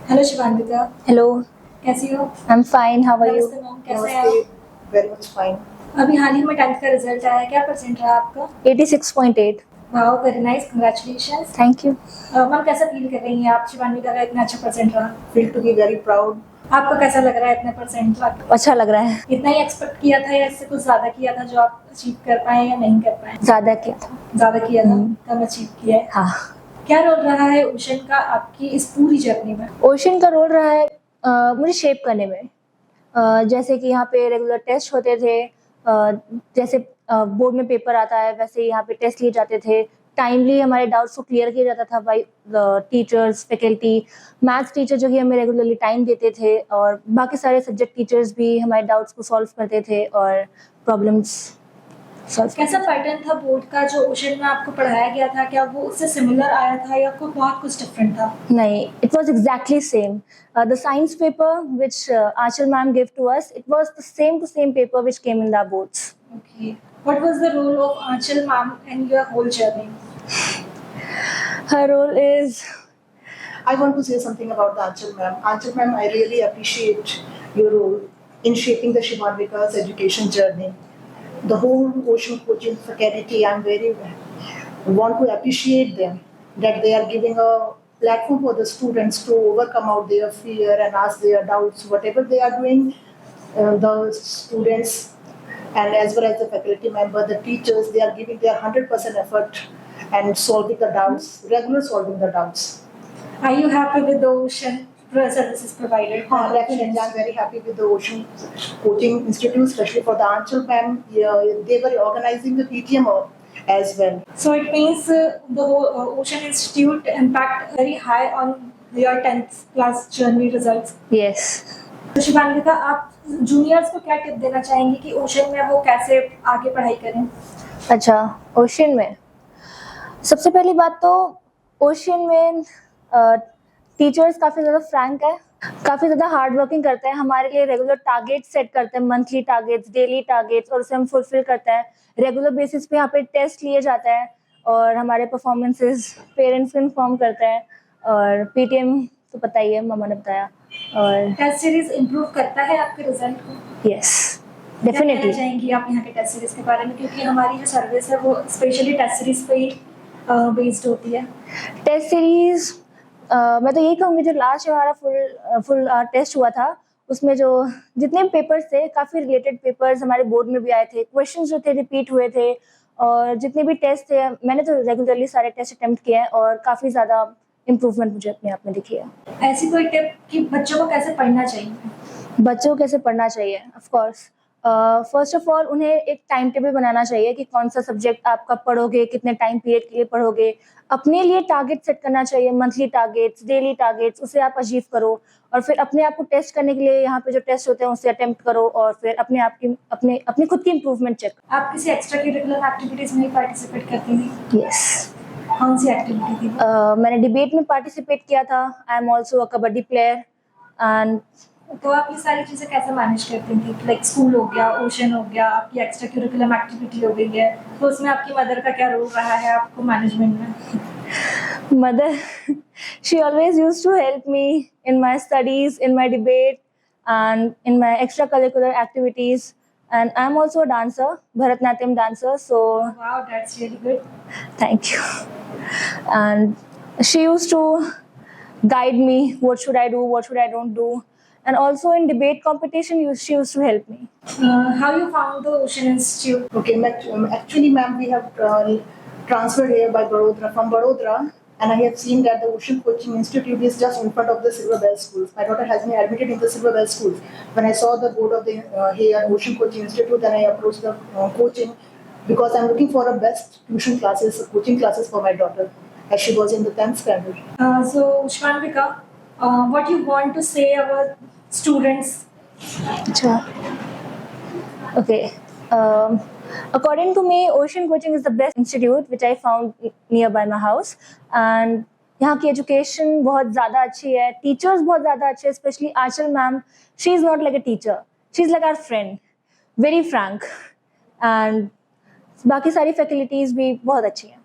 Hello शिवांगिता। Hello, कैसी हो? I am fine, how are you? नमस्ते मैम, कैसे हैं आप? Very much fine. अभी हाल ही में 10th का रिजल्ट आया, क्या परसेंट रहा आपका? 86.8। Wow, very nice, congratulations. Thank you. Ma'am कैसा फील कर रही हैं आप शिवांगिता का इतना अच्छा परसेंट रहा? Feel to be very proud. आपको कैसा लग रहा है इतने परसेंट का? अच्छा लग रहा है। इतना ही एक्सपेक्ट किया था या इससे कुछ ज्यादा किया था जो आप अचीव कर पाए या नहीं कर पाए? ज्यादा किया था। ज्यादा किया था, कम अचीव किया है। हाँ। क्या रोल रहा है ओशन का आपकी इस पूरी जर्नी में? ओशन का रोल रहा है मुझे शेप करने में। जैसे कि यहाँ पे रेगुलर टेस्ट होते थे, जैसे बोर्ड में पेपर आता है वैसे यहाँ पे टेस्ट लिए जाते थे। टाइमली हमारे डाउट्स को क्लियर किया जाता था by teachers, faculty. Maths teacher जो कि हमें रेगुलरली टाइम देते थे, और बाकी सारे सब्जेक्ट टीचर्स भी हमारे डाउट्स को सॉल्व करते थे और प्रॉब्लम्स सॉल्व। कैसा पैटर्न था बोर्ड का जो ओशन में आपको पढ़ाया गया था? क्या वो उससे सिमिलर आया था या कोई बहुत कुछ डिफरेंट था? नहीं, it was exactly same. The science paper which Achal ma'am gave to us, it was the same paper which came in the boards. Okay. What was the role of Aanchal ma'am in your whole journey? Her role is, I want to say something about the Aanchal ma'am. Aanchal ma'am, I really appreciate your role in shaping the Shivandika's education journey. The whole Ocean Coaching fraternity, I'm very want to appreciate them that they are giving a platform for the students to overcome out their fear and ask their doubts. Whatever they are doing, the students and as well as the faculty member, the teachers, they are giving their 100% effort and solving the doubts, regular solving the doubts. Are you happy with the ocean services provided? Definitely, I'm very happy with the Ocean Coaching Institute, especially for the Aanchal ma'am. Yeah, they were organizing the PTM as well. So it means the whole Ocean Institute impact very high on your 10th class journey results. yes. तो शिवांगिता, आप juniors को क्या tip देना चाहेंगे कि ocean में वो कैसे आगे पढ़ाई करें? अच्छा, ओशन में सबसे पहली बात तो ओशन में टीचर्स काफ़ी ज़्यादा फ्रैंक है, काफ़ी ज़्यादा हार्ड वर्किंग करते हैं। हमारे लिए रेगुलर टारगेट सेट करते हैं, मंथली टारगेट्स, डेली टारगेट्स, और उसे हम फुलफिल करते हैं। रेगुलर बेसिस पे यहाँ पे टेस्ट लिए जाते हैं और हमारे परफॉर्मेंसेस पेरेंट्स को इन्फॉर्म करते हैं, और पीटीएम तो पता ही है, मामा ने बताया। और टेस्ट सीरीज इम्प्रूव करता है आपके रिजल्ट को? यस, क्या कहना डेफिनेटली। चाहेंगी आप यहाँ के टेस्ट सीरीज के बारे में, क्योंकि हमारी जो सर्विस है वो स्पेशली टेस्ट सीरीज पे ही बेस्ड होती है। टेस्ट सीरीज मैं तो यही कहूँगी, जो लास्ट हमारा फुल टेस्ट हुआ था उसमें जो जितने पेपर्स थे, काफ़ी रिलेटेड पेपर्स हमारे बोर्ड में भी आए थे। क्वेश्चंस जो थे रिपीट हुए थे, और जितने भी टेस्ट थे मैंने तो रेगुलरली सारे टेस्ट अटेम्प्ट किए हैं, और काफ़ी ज़्यादा इम्प्रूवमेंट मुझे अपने आप में दिखी है। ऐसी कोई टिप कि बच्चों को कैसे पढ़ना चाहिए? बच्चों को कैसे पढ़ना चाहिए? Of course first of all उन्हें एक टाइम टेबल बनाना चाहिए कि कौन सा सब्जेक्ट आप कब पढ़ोगे, कितने टाइम पीरियड के लिए पढ़ोगे। अपने लिए टारगेट सेट करना चाहिए, मंथली टारगेट्स, डेली टारगेट्स, उसे आप अचीव करो, और फिर अपने आप को टेस्ट करने के लिए यहाँ पे जो टेस्ट होते हैं उसे अटेम्प्ट करो, और फिर अपने आप की अपनी खुद की इम्प्रूवमेंट चेक। आप किसी एक्स्ट्रा करिकुलर एक्टिविटीज में पार्टिसिपेट करती थी? यस। कौन सी एक्टिविटी थी? मैंने डिबेट में पार्टिसिपेट किया था। I am also a kabaddi player. And तो आप ये सारी चीज़ें कैसे मैनेज करती थी? लाइक स्कूल हो गया, ओशन हो गया, आपकी एक्स्ट्रा करिकुलम एक्टिविटी हो गई है, तो उसमें आपकी मदर का क्या रोल रहा है आपको मैनेजमेंट में? mother, she always used to help me in my studies, in my debate, and in my extracurricular activities. And I'm also a dancer, Bharatnatyam dancer, so Wow, that's really good. thank you. And she used to guide me, what should I do, what should I don't do. And also in debate competition, she used to help me. How you found the Ocean Institute? Okay, actually, ma'am, we have transferred here by Barodara, from Barodara, and I have seen that the Ocean Coaching Institute is just in front of the Silver Bell schools. My daughter has been admitted in the Silver Bell schools. When I saw the board of the here Ocean Coaching Institute, then I approached the coaching, because I'm looking for a best tuition classes, coaching classes for my daughter, as she was in the 10th standard. So Shvanvika, what you want to say about students? Okay. According to me, Ocean Coaching is the best institute which I found nearby my house, and यहाँ की education बहुत ज़्यादा अच्छी है, teachers बहुत ज़्यादा अच्छे हैं, specially Anchal ma'am. She is not like a teacher, she is like our friend, very frank, and बाकी सारी फैकल्टीज़ भी बहुत अच्छी हैं।